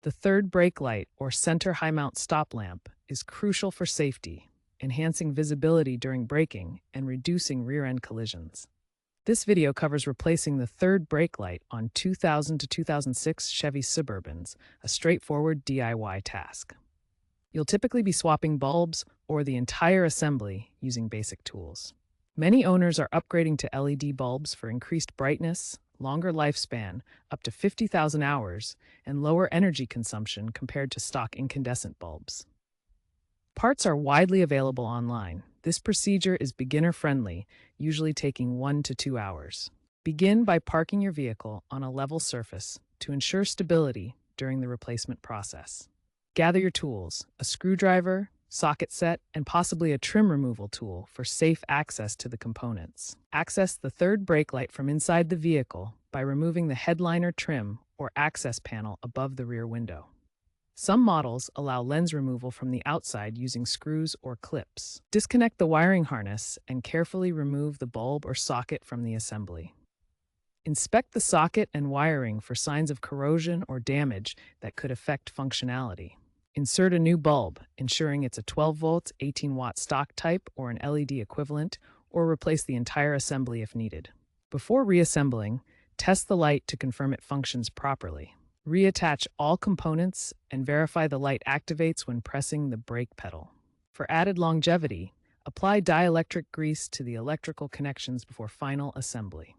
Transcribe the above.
The third brake light, or center high mount stop lamp, is crucial for safety, enhancing visibility during braking and reducing rear-end collisions. This video covers replacing the third brake light on 2000 to 2006 Chevy Suburbans, a straightforward DIY task. You'll typically be swapping bulbs or the entire assembly using basic tools. Many owners are upgrading to LED bulbs for increased brightness, longer lifespan, up to 50,000 hours, and lower energy consumption compared to stock incandescent bulbs. Parts are widely available online. This procedure is beginner-friendly, usually taking 1 to 2 hours. Begin by parking your vehicle on a level surface to ensure stability during the replacement process. Gather your tools, a screwdriver, socket set, and possibly a trim removal tool for safe access to the components. Access the third brake light from inside the vehicle by removing the headliner trim or access panel above the rear window. Some models allow lens removal from the outside using screws or clips. Disconnect the wiring harness and carefully remove the bulb or socket from the assembly. Inspect the socket and wiring for signs of corrosion or damage that could affect functionality. Insert a new bulb, ensuring it's a 12-volt, 18-watt stock type or an LED equivalent, or replace the entire assembly if needed. Before reassembling, test the light to confirm it functions properly. Reattach all components and verify the light activates when pressing the brake pedal. For added longevity, apply dielectric grease to the electrical connections before final assembly.